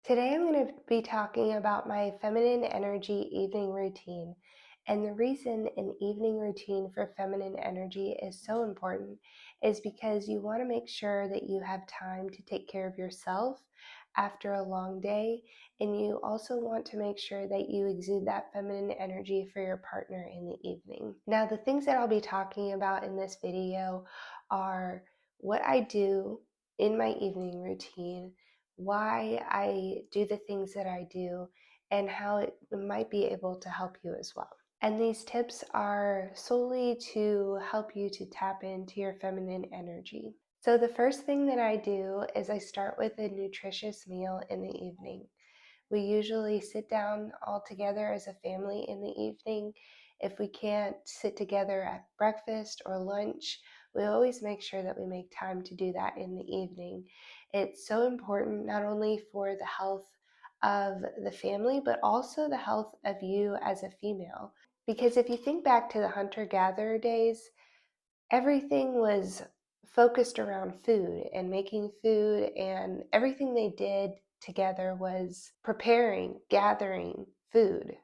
Today I'm going to be talking about my feminine energy evening routine. And the reason an evening routine for feminine energy is so important is because you want to make sure that you have time to take care of yourself after a long day, and you also want to make sure that you exude that feminine energy for your partner in the evening. Now, the things that I'll be talking about in this video are what I do in my evening routine, why I do the things that I do, and how it might be able to help you as well. And these tips are solely to help you to tap into your feminine energy. So the first thing that I do is I start with a nutritious meal in the evening. We usually sit down all together as a family in the evening. If we can't sit together at breakfast or lunch, we always make sure that we make time to do that in the evening. It's so important not only for the health of the family, but also the health of you as a female. Because if you think back to the hunter-gatherer days, everything was focused around food and making food, and everything they did together was preparing, gathering food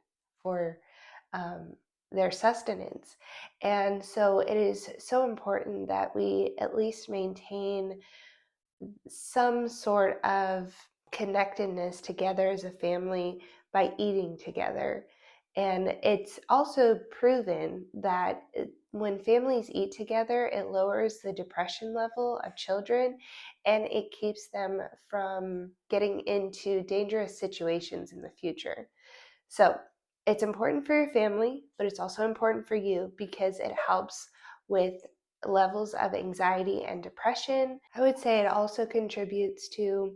for their sustenance. And so it is so important that we at least maintain some sort of connectedness together as a family by eating together. And it's also proven that when families eat together, it lowers the depression level of children, and it keeps them from getting into dangerous situations in the future. So it's important for your family, but it's also important for you because it helps with levels of anxiety and depression. I would say it also contributes to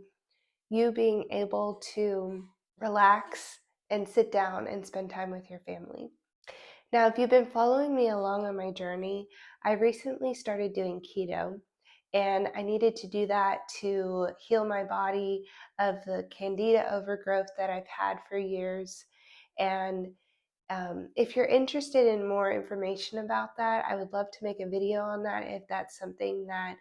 you being able to relax and sit down and spend time with your family. Now, if you've been following me along on my journey, I recently started doing keto, and I needed to do that to heal my body of the candida overgrowth that I've had for years. And if you're interested in more information about that, I would love to make a video on that if that's something that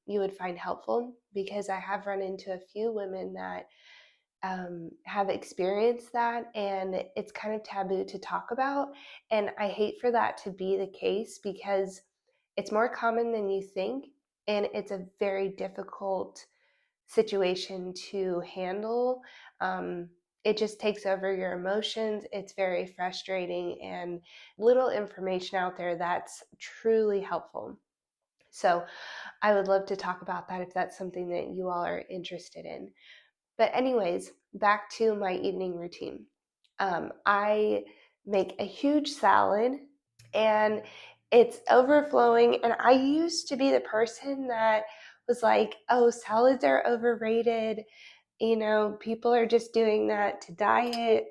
you would find helpful, because I have run into a few women that have experienced that, and it's kind of taboo to talk about. And I hate for that to be the case because it's more common than you think, and it's a very difficult situation to handle. It just takes over your emotions. It's very frustrating, and little information out there that's truly helpful. So I would love to talk about that if that's something that you all are interested in. But anyways, back to my evening routine. I make a huge salad, and it's overflowing. And I used to be the person that was like, oh, salads are overrated. You know, people are just doing that to diet.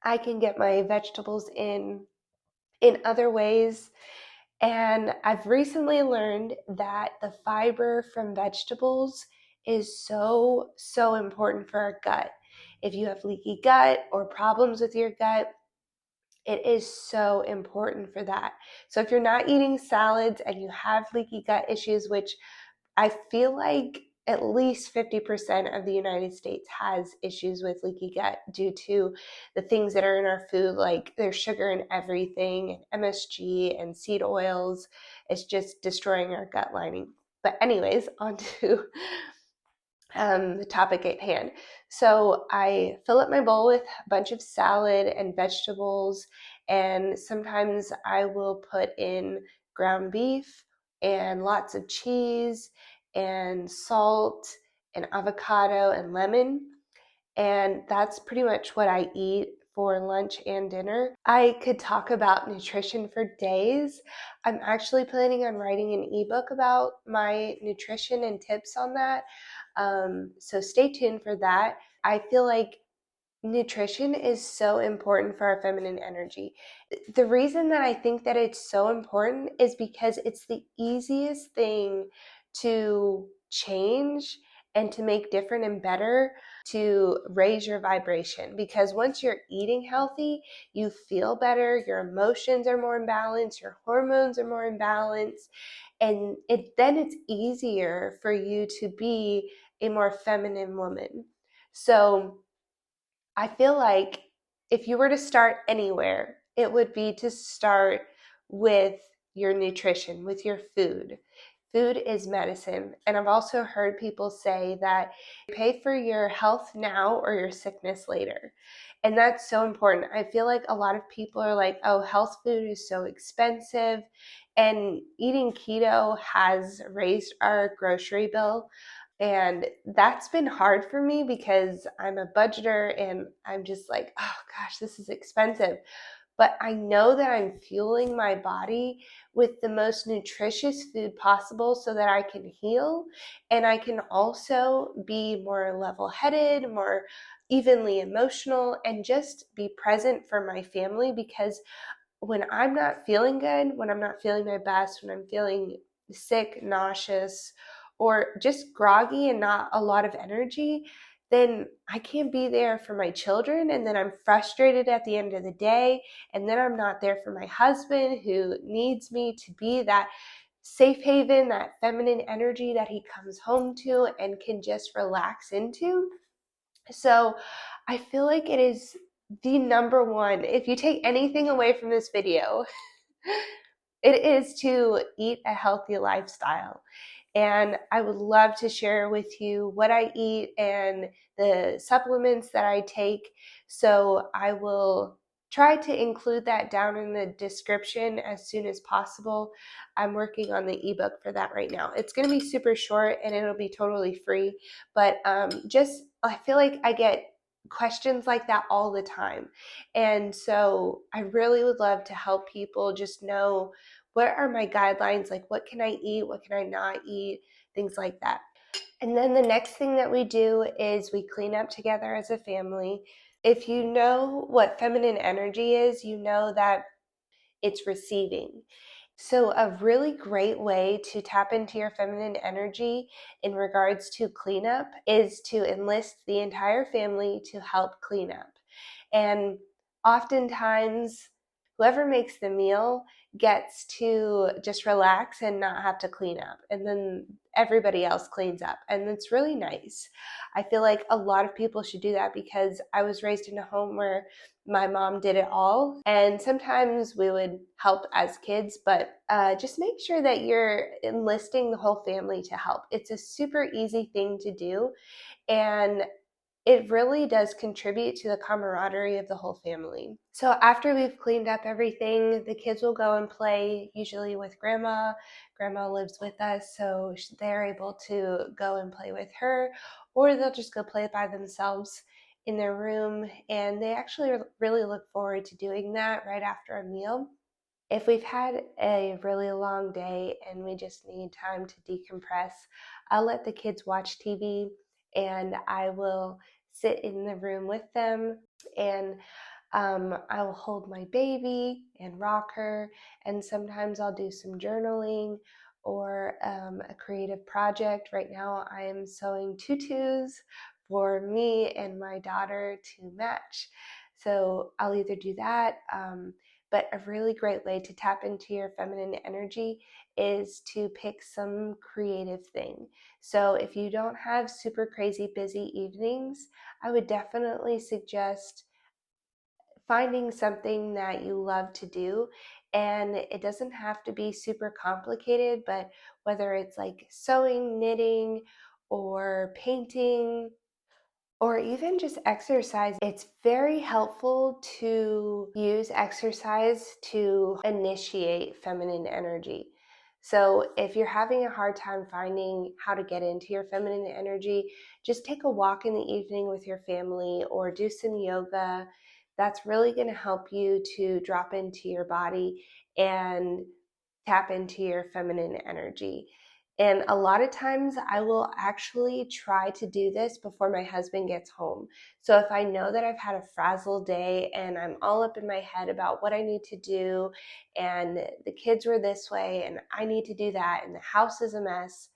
I can get my vegetables in other ways. And I've recently learned that the fiber from vegetables is so, so important for our gut. If you have leaky gut or problems with your gut, it is so important for that. So if you're not eating salads and you have leaky gut issues, which I feel like at least 50% of the United States has issues with leaky gut due to the things that are in our food, like there's sugar in everything, and MSG and seed oils. It's just destroying our gut lining. But anyways, on to the topic at hand. So I fill up my bowl with a bunch of salad and vegetables, and sometimes I will put in ground beef and lots of cheese and salt and avocado and lemon. And that's pretty much what I eat for lunch and dinner. I could talk about nutrition for days. I'm actually planning on writing an ebook about my nutrition and tips on that. So stay tuned for that. I feel like nutrition is so important for our feminine energy. The reason that I think that it's so important is because it's the easiest thing to change and to make different and better, to raise your vibration. Because once you're eating healthy, you feel better, your emotions are more in balance, your hormones are more in balance, and then it's easier for you to be a more feminine woman. So I feel like if you were to start anywhere, it would be to start with your nutrition, with your food. Food is medicine. And I've also heard people say that you pay for your health now or your sickness later. And that's so important. I feel like a lot of people are like, oh, health food is so expensive. And eating keto has raised our grocery bill. And that's been hard for me because I'm a budgeter and I'm just like, oh gosh, this is expensive. But I know that I'm fueling my body with the most nutritious food possible so that I can heal and I can also be more level headed, more evenly emotional, and just be present for my family. Because when I'm not feeling good, when I'm not feeling my best, when I'm feeling sick, nauseous, or just groggy and not a lot of energy, then I can't be there for my children. And then I'm frustrated at the end of the day. And then I'm not there for my husband who needs me to be that safe haven, that feminine energy that he comes home to and can just relax into. So I feel like it is the number one, if you take anything away from this video, it is to eat a healthy lifestyle. And I would love to share with you what I eat and the supplements that I take. So I will try to include that down in the description as soon as possible. I'm working on the ebook for that right now. It's going to be super short and it'll be totally free. But just, I feel like I get questions like that all the time. And so I really would love to help people just know what are my guidelines, like what can I eat, what can I not eat, things like that. And then the next thing that we do is we clean up together as a family. If you know what feminine energy is, you know that it's receiving. So a really great way to tap into your feminine energy in regards to cleanup is to enlist the entire family to help clean up. And oftentimes, whoever makes the meal gets to just relax and not have to clean up. And then everybody else cleans up. And it's really nice. I feel like a lot of people should do that because I was raised in a home where my mom did it all. And sometimes we would help as kids, but just make sure that you're enlisting the whole family to help. It's a super easy thing to do. And it really does contribute to the camaraderie of the whole family. So after we've cleaned up everything, the kids will go and play, usually with grandma. Grandma lives with us, so they're able to go and play with her, or they'll just go play by themselves in their room. And they actually really look forward to doing that right after a meal. If we've had a really long day and we just need time to decompress, I'll let the kids watch TV and I will sit in the room with them and I will hold my baby and rock her, and sometimes I'll do some journaling or a creative project. Right now I am sewing tutus for me and my daughter to match. So I'll either do that, but a really great way to tap into your feminine energy is to pick some creative thing. So if you don't have super crazy busy evenings, I would definitely suggest finding something that you love to do. And it doesn't have to be super complicated, but whether it's like sewing, knitting, or painting, or even just exercise, it's very helpful to use exercise to initiate feminine energy. So if you're having a hard time finding how to get into your feminine energy, just take a walk in the evening with your family or do some yoga. That's really going to help you to drop into your body and tap into your feminine energy. And a lot of times I will actually try to do this before my husband gets home. So if I know that I've had a frazzled day and I'm all up in my head about what I need to do and the kids were this way and I need to do that and the house is a mess,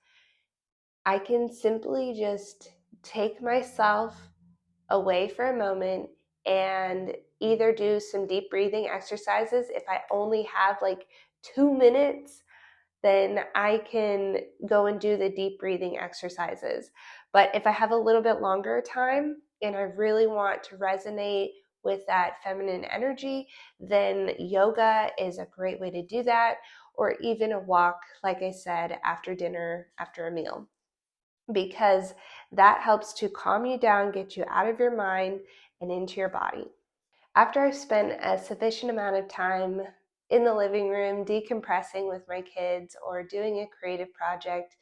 I can simply just take myself away for a moment and either do some deep breathing exercises. If I only have like 2 minutes, then I can go and do the deep breathing exercises. But if I have a little bit longer time and I really want to resonate with that feminine energy, then yoga is a great way to do that, or even a walk, like I said, after dinner, after a meal, because that helps to calm you down, get you out of your mind and into your body. After I've spent a sufficient amount of time in the living room decompressing with my kids or doing a creative project,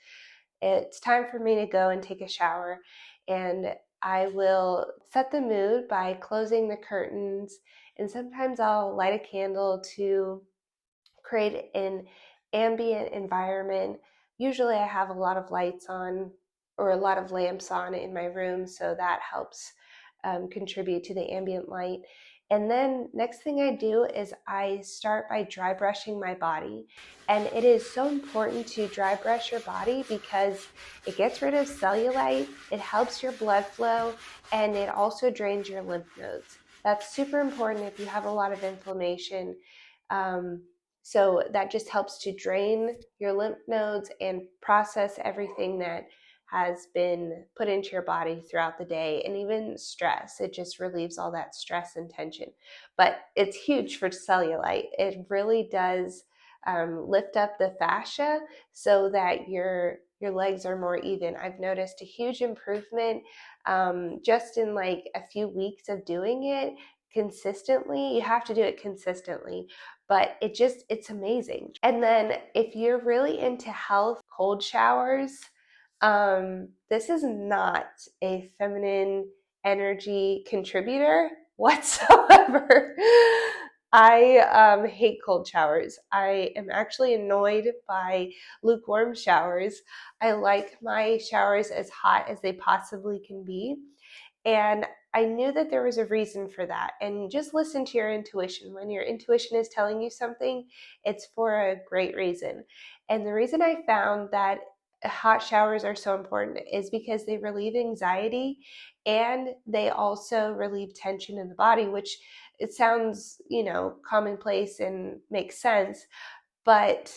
it's time for me to go and take a shower. And I will set the mood by closing the curtains, and sometimes I'll light a candle to create an ambient environment. Usually I have a lot of lights on or a lot of lamps on in my room, so that helps contribute to the ambient light. And then next thing I do is I start by dry brushing my body. And it is so important to dry brush your body because it gets rid of cellulite, it helps your blood flow, and it also drains your lymph nodes. That's super important if you have a lot of inflammation. So that just helps to drain your lymph nodes and process everything that has been put into your body throughout the day, and even stress. It just relieves all that stress and tension. But it's huge for cellulite. It really does lift up the fascia so that your legs are more even. I've noticed a huge improvement just in like a few weeks of doing it consistently. You have to do it consistently, but it's amazing. And then if you're really into health, cold showers, this is not a feminine energy contributor whatsoever. I hate cold showers. I am actually annoyed by lukewarm showers. I like my showers as hot as they possibly can be. And I knew that there was a reason for that. And just listen to your intuition. When your intuition is telling you something, it's for a great reason. And the reason I found that hot showers are so important is because they relieve anxiety and they also relieve tension in the body, which it sounds, commonplace and makes sense, but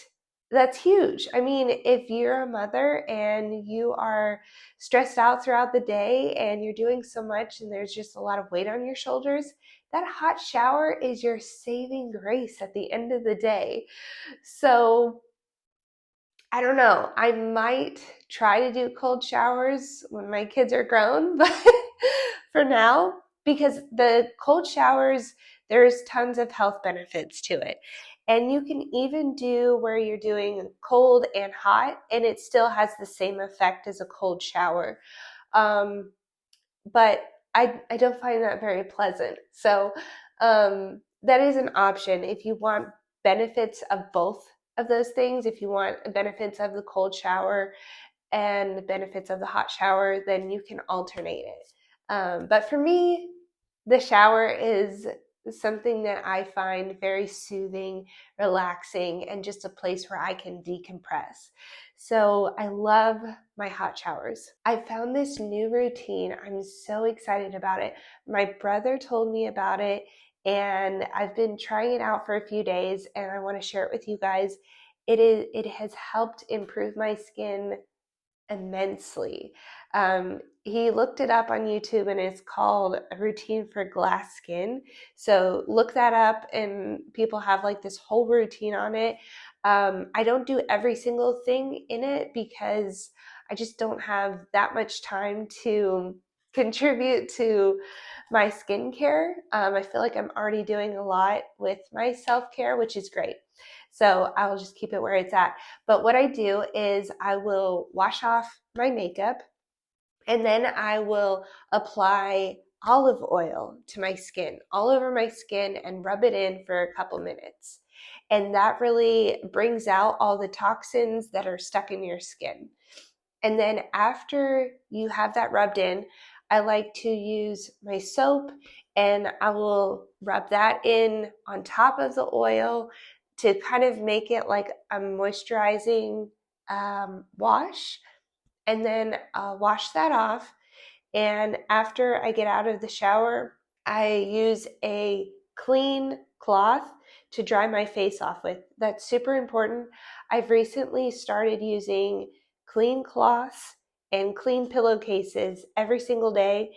that's huge. I mean, if you're a mother and you are stressed out throughout the day and you're doing so much and there's just a lot of weight on your shoulders, that hot shower is your saving grace at the end of the day. So I don't know. I might try to do cold showers when my kids are grown, but for now, because the cold showers, there's tons of health benefits to it. And you can even do where you're doing cold and hot, and it still has the same effect as a cold shower. But I don't find that very pleasant. So that is an option if you want benefits of both of those things. If you want benefits of the cold shower and benefits of the hot shower, then you can alternate it. But for me, the shower is something that I find very soothing, relaxing, and just a place where I can decompress. So I love my hot showers. I found this new routine. I'm so excited about it. My brother told me about it, and I've been trying it out for a few days, and I want to share it with you guys. It has helped improve my skin immensely. He looked it up on YouTube and it's called A Routine for Glass Skin. So look that up, and people have like this whole routine on it. I don't do every single thing in it because I just don't have that much time to contribute to my skincare. I feel like I'm already doing a lot with my self-care, which is great. So I will just keep it where it's at. But what I do is I will wash off my makeup, and then I will apply olive oil to my skin, all over my skin, and rub it in for a couple minutes. And that really brings out all the toxins that are stuck in your skin. And then after you have that rubbed in, I like to use my soap, and I will rub that in on top of the oil to kind of make it like a moisturizing wash. And then I'll wash that off. And after I get out of the shower, I use a clean cloth to dry my face off with. That's super important. I've recently started using clean cloths and clean pillowcases every single day,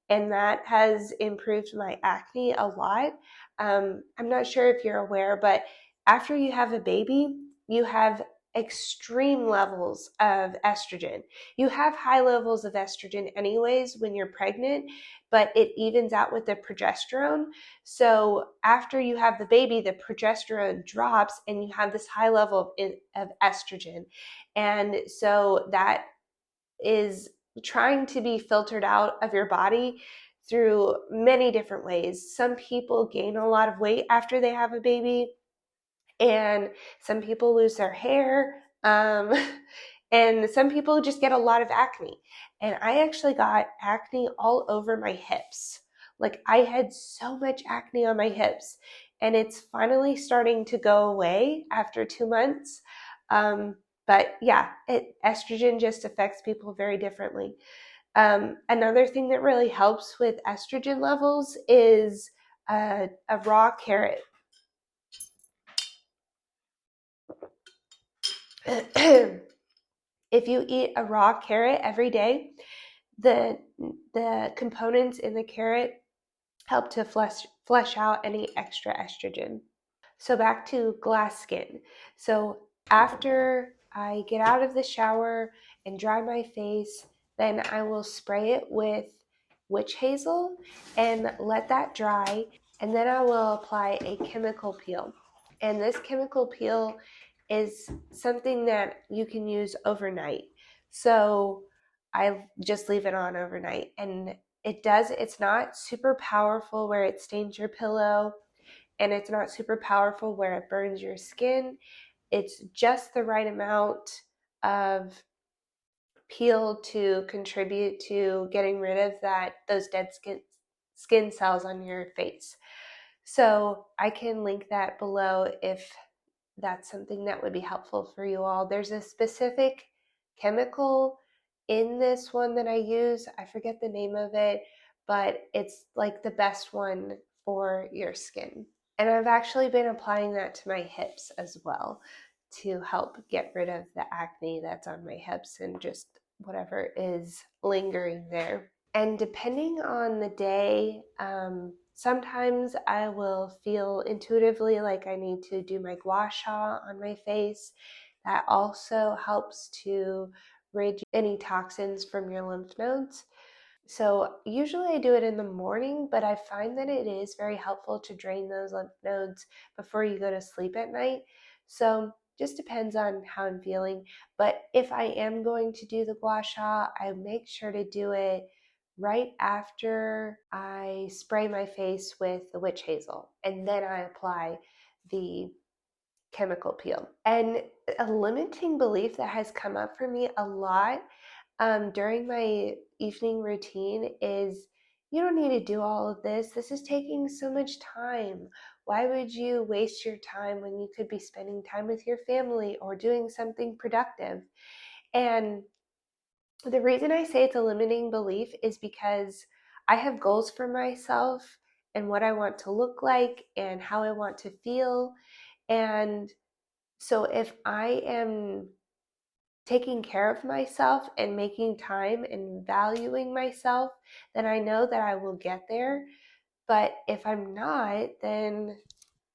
and that has improved my acne a lot. I'm not sure if you're aware, but after you have a baby, you have extreme levels of estrogen. You have high levels of estrogen anyways when you're pregnant, but it evens out with the progesterone. So after you have the baby, the progesterone drops and you have this high level of estrogen. And so that is trying to be filtered out of your body through many different ways. Some people gain a lot of weight after they have a baby, and some people lose their hair, and some people just get a lot of acne. And I actually got acne all over my hips. Like, I had so much acne on my hips, and it's finally starting to go away after 2 months. But yeah, estrogen just affects people very differently. Another thing that really helps with estrogen levels is a raw carrot. If you eat a raw carrot every day, the components in the carrot help to flush out any extra estrogen. So back to glass skin. So after I get out of the shower and dry my face, then I will spray it with witch hazel and let that dry, and then I will apply a chemical peel. And this chemical peel is something that you can use overnight. So I just leave it on overnight, and it's not super powerful where it stains your pillow, and it's not super powerful where it burns your skin. It's just the right amount of peel to contribute to getting rid of those dead skin cells on your face. So I can link that below if that's something that would be helpful for you all. There's a specific chemical in this one that I use. I forget the name of it, but it's like the best one for your skin. And I've actually been applying that to my hips as well to help get rid of the acne that's on my hips and just whatever is lingering there. And depending on the day, sometimes I will feel intuitively like I need to do my gua sha on my face. That also helps to rid any toxins from your lymph nodes. So usually I do it in the morning, but I find that it is very helpful to drain those lymph nodes before you go to sleep at night. So just depends on how I'm feeling. But if I am going to do the gua sha, I make sure to do it right after I spray my face with the witch hazel, and then I apply the chemical peel. And a limiting belief that has come up for me a lot during my evening routine is, you don't need to do all of this. This is taking so much time. Why would you waste your time when you could be spending time with your family or doing something productive? And the reason I say it's a limiting belief is because I have goals for myself and what I want to look like and how I want to feel. And so if I am taking care of myself and making time and valuing myself, then I know that I will get there. But if I'm not, then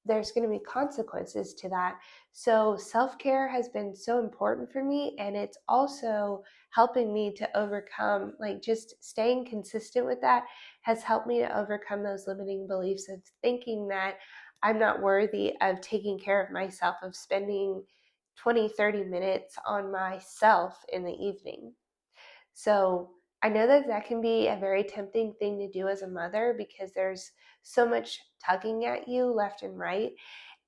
there's going to be consequences to that. So self-care has been so important for me, and it's also helping me to overcome, like, just staying consistent with that has helped me to overcome those limiting beliefs of thinking that I'm not worthy of taking care of myself, of spending 20-30 minutes on myself in the evening. So I know that that can be a very tempting thing to do as a mother because there's so much tugging at you left and right.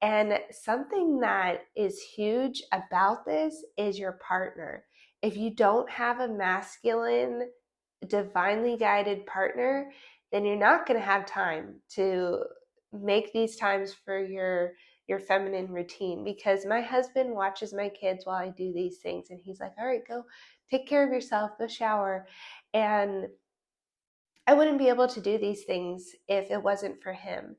And something that is huge about this is your partner. If you don't have a masculine, divinely guided partner, then you're not going to have time to make these times for your feminine routine, because my husband watches my kids while I do these things, and he's like, all right, go take care of yourself, go shower. And I wouldn't be able to do these things if it wasn't for him.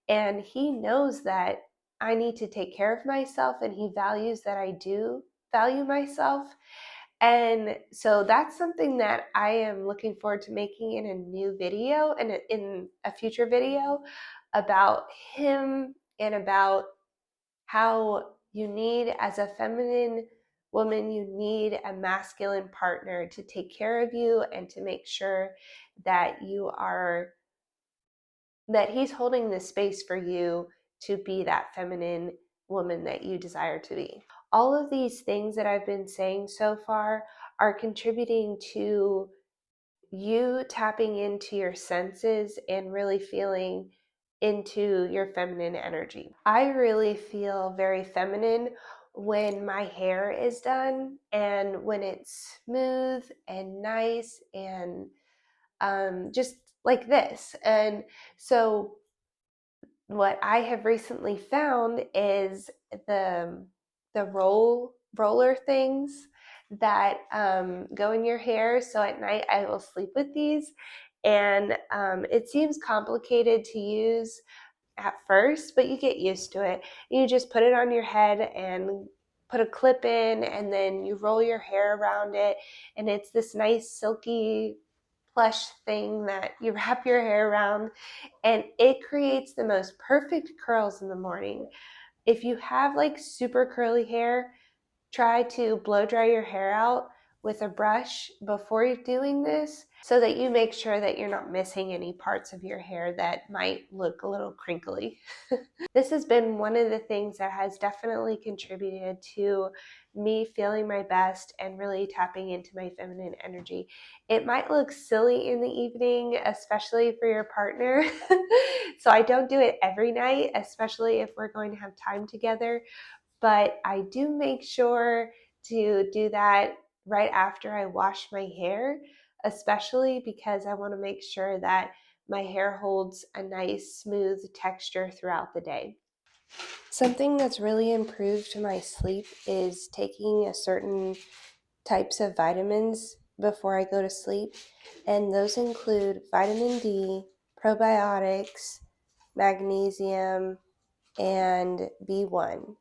And he knows that I need to take care of myself, and he values that I do value myself. And so that's something that I am looking forward to making in a new video and in a future video about him and about how you need, as a feminine woman, you need a masculine partner to take care of you and to make sure that that he's holding the space for you to be that feminine woman that you desire to be. All of these things that I've been saying so far are contributing to you tapping into your senses and really feeling into your feminine energy. I really feel very feminine when my hair is done and when it's smooth and nice and just like this. And so what I have recently found is the roller things that go in your hair. So at night I will sleep with these, and it seems complicated to use at first, but you get used to it. You just put it on your head and put a clip in, and then you roll your hair around it, and it's this nice silky plush thing that you wrap your hair around, and it creates the most perfect curls in the morning. If you have like super curly hair, try to blow dry your hair out with a brush before you're doing this so that you make sure that you're not missing any parts of your hair that might look a little crinkly. This has been one of the things that has definitely contributed to me feeling my best and really tapping into my feminine energy. It might look silly in the evening, especially for your partner. So I don't do it every night, especially if we're going to have time together. But I do make sure to do that right after I wash my hair, especially because I want to make sure that my hair holds a nice smooth texture throughout the day. Something that's really improved my sleep is taking a certain types of vitamins before I go to sleep, and those include vitamin D, probiotics, magnesium, and B1.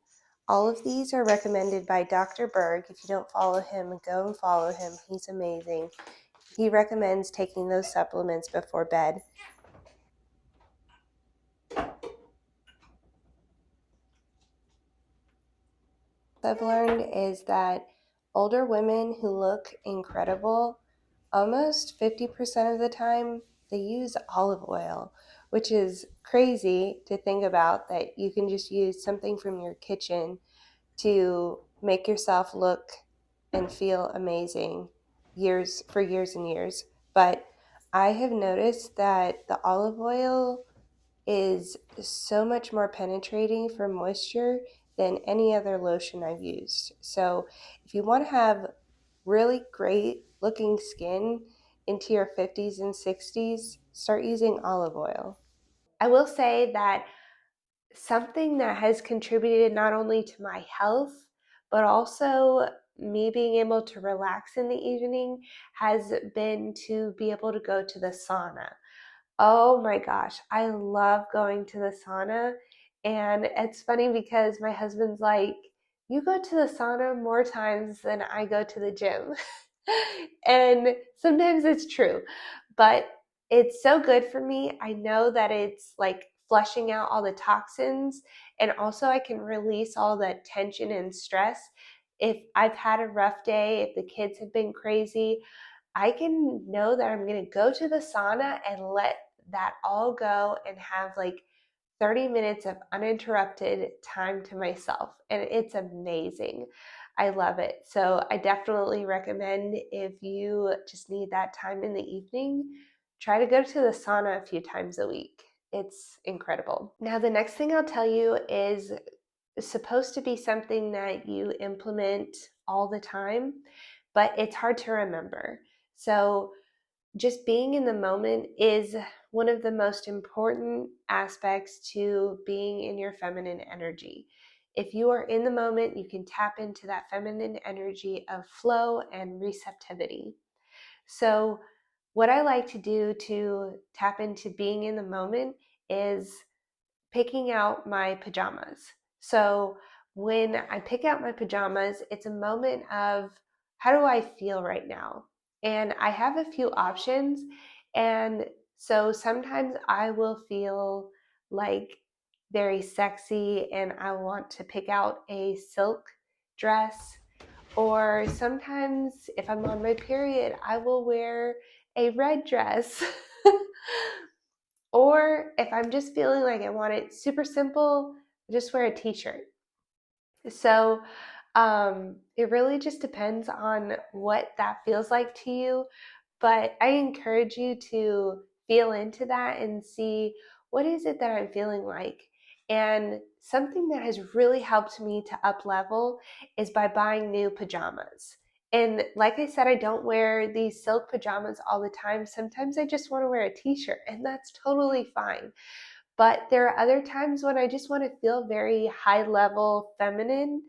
All of these are recommended by Dr. Berg. If you don't follow him, go and follow him. He's amazing. He recommends taking those supplements before bed. What I've learned is that older women who look incredible, almost 50% of the time, they use olive oil, which is crazy to think about, that you can just use something from your kitchen to make yourself look and feel amazing for years and years. But I have noticed that the olive oil is so much more penetrating for moisture than any other lotion I've used. So if you want to have really great looking skin into your 50s and 60s, start using olive oil. I will say that something that has contributed not only to my health, but also me being able to relax in the evening has been to be able to go to the sauna. Oh my gosh, I love going to the sauna. And it's funny because my husband's like, you go to the sauna more times than I go to the gym. And sometimes it's true, but it's so good for me. I know that it's like flushing out all the toxins, and also I can release all the tension and stress. If I've had a rough day, if the kids have been crazy, I can know that I'm going to go to the sauna and let that all go and have like 30 minutes of uninterrupted time to myself. And it's amazing. I love it. So I definitely recommend, if you just need that time in the evening, try to go to the sauna a few times a week. It's incredible. Now, the next thing I'll tell you is supposed to be something that you implement all the time, but it's hard to remember. So just being in the moment is one of the most important aspects to being in your feminine energy. If you are in the moment, you can tap into that feminine energy of flow and receptivity. So what I like to do to tap into being in the moment is picking out my pajamas. So when I pick out my pajamas, it's a moment of how do I feel right now? And I have a few options. And so sometimes I will feel like very sexy and I want to pick out a silk dress. Or sometimes if I'm on my period, I will wear a red dress. Or if I'm just feeling like I want it super simple, just wear a t-shirt. So it really just depends on what that feels like to you. But I encourage you to feel into that and see, what is it that I'm feeling like? And something that has really helped me to up level is by buying new pajamas. And like I said, I don't wear these silk pajamas all the time. Sometimes I just want to wear a t-shirt, and that's totally fine. But there are other times when I just want to feel very high level feminine.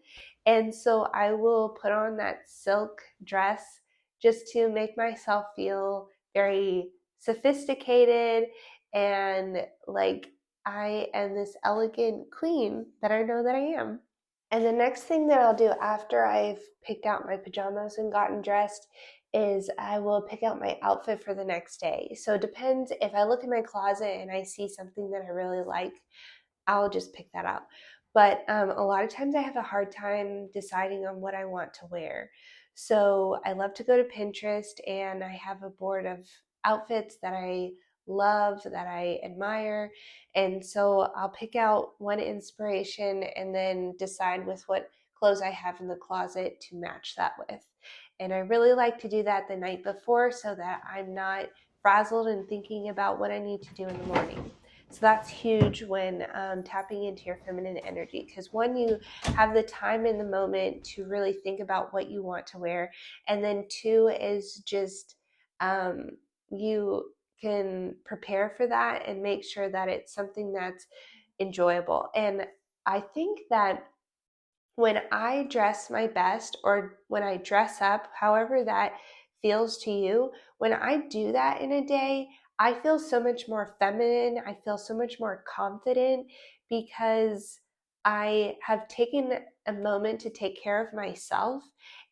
And so I will put on that silk dress just to make myself feel very sophisticated and like I am this elegant queen that I know that I am. And the next thing that I'll do after I've picked out my pajamas and gotten dressed is I will pick out my outfit for the next day. So it depends. If I look in my closet and I see something that I really like, I'll just pick that out. But a lot of times I have a hard time deciding on what I want to wear. So I love to go to Pinterest and I have a board of outfits that I love, that I admire. And so I'll pick out one inspiration and then decide with what clothes I have in the closet to match that with. And I really like to do that the night before so that I'm not frazzled and thinking about what I need to do in the morning. So that's huge when tapping into your feminine energy, because one, you have the time in the moment to really think about what you want to wear. And then two is just you can prepare for that and make sure that it's something that's enjoyable. And I think that when I dress my best, or when I dress up, however that feels to you, when I do that in a day, I feel so much more feminine. I feel so much more confident because I have taken a moment to take care of myself.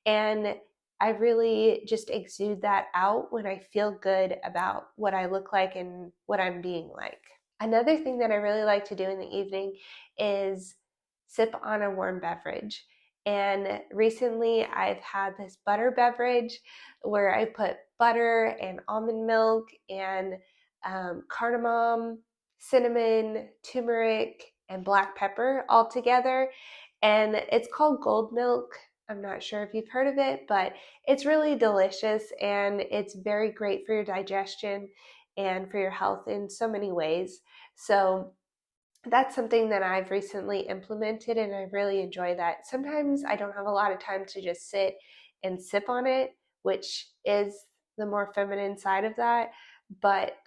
And I really just exude that out when I feel good about what I look like and what I'm being like. Another thing that I really like to do in the evening is sip on a warm beverage. And recently I've had this butter beverage where I put butter and almond milk and cardamom, cinnamon, turmeric, and black pepper all together. And it's called gold milk. I'm not sure if you've heard of it, but it's really delicious and it's very great for your digestion and for your health in so many ways. So that's something that I've recently implemented and I really enjoy that. Sometimes I don't have a lot of time to just sit and sip on it, which is the more feminine side of that. But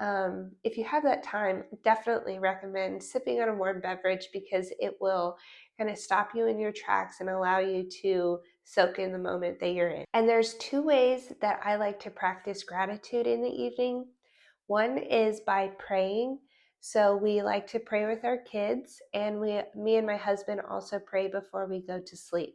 if you have that time, definitely recommend sipping on a warm beverage because it will kind of stop you in your tracks and allow you to soak in the moment that you're in. And there's two ways that I like to practice gratitude in the evening. One is by praying. So we like to pray with our kids, and me and my husband also pray before we go to sleep.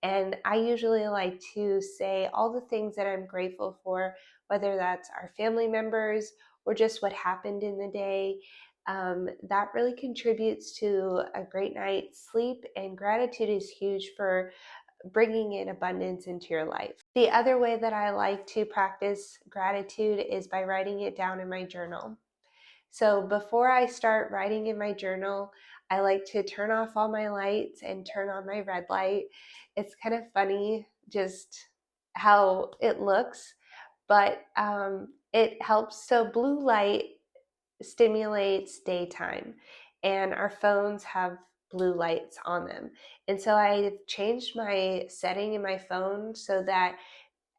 And I usually like to say all the things that I'm grateful for, whether that's our family members or just what happened in the day. That really contributes to a great night's sleep, and gratitude is huge for bringing in abundance into your life. The other way that I like to practice gratitude is by writing it down in my journal. So before I start writing in my journal, I like to turn off all my lights and turn on my red light. It's kind of funny just how it looks, but it helps. So blue light stimulates daytime, and our phones have blue lights on them. And so I changed my setting in my phone so that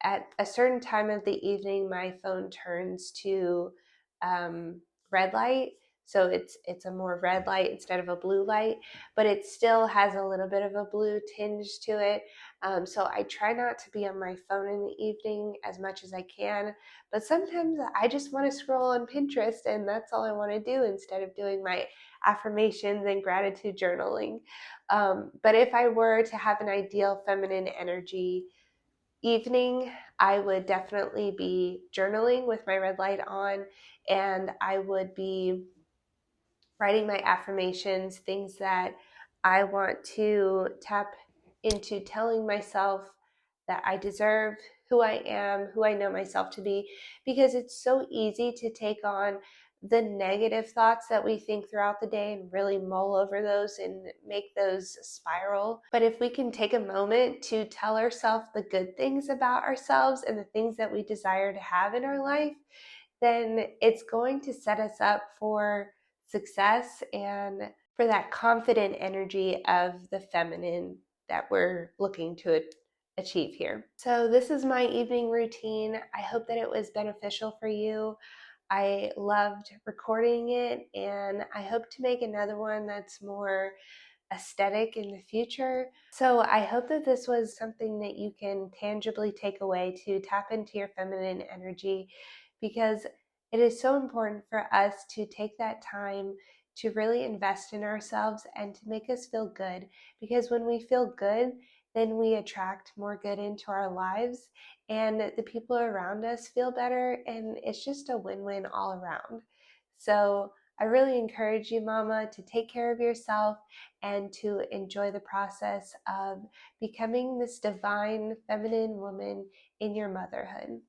at a certain time of the evening, my phone turns to red light. So it's a more red light instead of a blue light, but it still has a little bit of a blue tinge to it. So I try not to be on my phone in the evening as much as I can, but sometimes I just want to scroll on Pinterest and that's all I want to do instead of doing my affirmations and gratitude journaling. But if I were to have an ideal feminine energy evening, I would definitely be journaling with my red light on, and I would be writing my affirmations, things that I want to tap into, telling myself that I deserve who I am, who I know myself to be, because it's so easy to take on the negative thoughts that we think throughout the day and really mull over those and make those spiral. But if we can take a moment to tell ourselves the good things about ourselves and the things that we desire to have in our life, then it's going to set us up for success and for that confident energy of the feminine that we're looking to achieve here. So this is my evening routine. I hope that it was beneficial for you. I loved recording it, and I hope to make another one that's more aesthetic in the future. So I hope that this was something that you can tangibly take away to tap into your feminine energy, because it is so important for us to take that time to really invest in ourselves and to make us feel good, because when we feel good, then we attract more good into our lives, and the people around us feel better, and it's just a win-win all around. So I really encourage you, Mama, to take care of yourself and to enjoy the process of becoming this divine feminine woman in your motherhood.